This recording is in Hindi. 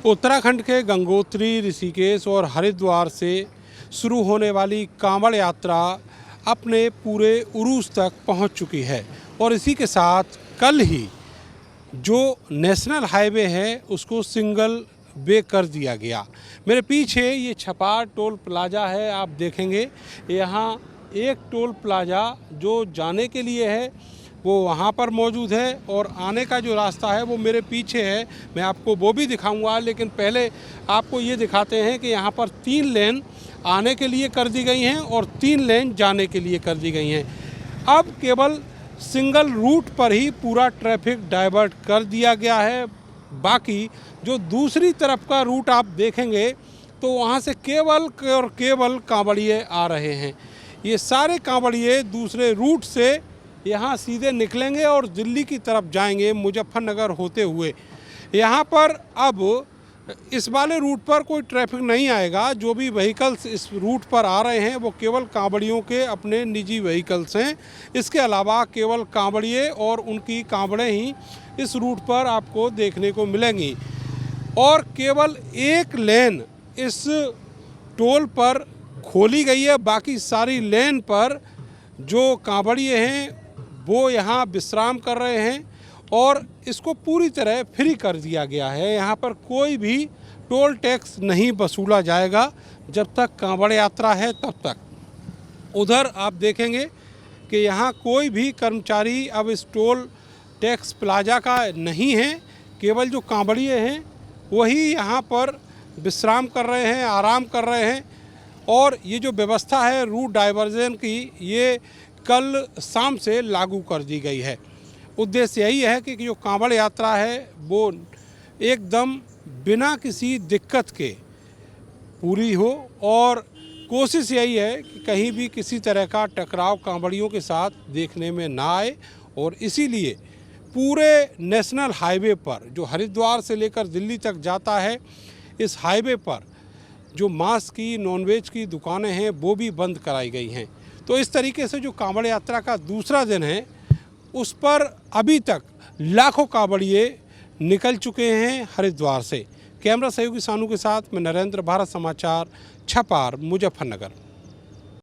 उत्तराखंड के गंगोत्री, ऋषिकेश और हरिद्वार से शुरू होने वाली कांवड़ यात्रा अपने पूरे उरूज तक पहुंच चुकी है और इसी के साथ कल ही जो नेशनल हाईवे है उसको सिंगल वे कर दिया गया। मेरे पीछे ये छपार टोल प्लाज़ा है, आप देखेंगे यहाँ एक टोल प्लाज़ा जो जाने के लिए है वो वहाँ पर मौजूद है और आने का जो रास्ता है वो मेरे पीछे है। मैं आपको वो भी दिखाऊंगा, लेकिन पहले आपको ये दिखाते हैं कि यहाँ पर 3 लेन आने के लिए कर दी गई हैं और 3 लेन जाने के लिए कर दी गई हैं। अब केवल सिंगल रूट पर ही पूरा ट्रैफिक डाइवर्ट कर दिया गया है। बाकी जो दूसरी तरफ का रूट आप देखेंगे तो वहाँ से केवल और केवल कांवड़िए आ रहे हैं। ये सारे कांवड़िए दूसरे रूट से यहाँ सीधे निकलेंगे और दिल्ली की तरफ जाएंगे मुजफ्फरनगर होते हुए। यहाँ पर अब इस वाले रूट पर कोई ट्रैफिक नहीं आएगा। जो भी व्हीकल्स इस रूट पर आ रहे हैं वो केवल कांवड़ियों के अपने निजी व्हीकल्स हैं। इसके अलावा केवल कांवड़िए और उनकी कांवड़ें ही इस रूट पर आपको देखने को मिलेंगी और केवल एक लेन इस टोल पर खोली गई है। बाकी सारी लेन पर जो कांवड़िए हैं वो यहाँ विश्राम कर रहे हैं और इसको पूरी तरह फ्री कर दिया गया है। यहाँ पर कोई भी टोल टैक्स नहीं वसूला जाएगा जब तक कांवड़ यात्रा है तब तक। उधर आप देखेंगे कि यहाँ कोई भी कर्मचारी अब इस टोल टैक्स प्लाज़ा का नहीं है। केवल जो कांवड़िए हैं वही यहाँ पर विश्राम कर रहे हैं, आराम कर रहे हैं और ये जो व्यवस्था है रूट डाइवर्जन की ये कल शाम से लागू कर दी गई है। उद्देश्य यही है कि जो कांवड़ यात्रा है वो एकदम बिना किसी दिक्कत के पूरी हो और कोशिश यही है कि कहीं भी किसी तरह का टकराव कांवड़ियों के साथ देखने में ना आए। और इसीलिए पूरे नेशनल हाईवे पर जो हरिद्वार से लेकर दिल्ली तक जाता है, इस हाईवे पर जो मांस की, नॉनवेज की दुकानें हैं वो भी बंद कराई गई हैं। तो इस तरीके से जो कांवड़ यात्रा का दूसरा दिन है उस पर अभी तक लाखों कांवड़िए निकल चुके हैं हरिद्वार से। कैमरा सहयोगी सानू के साथ मैं नरेंद्र, भारत समाचार, छपार, मुजफ्फरनगर।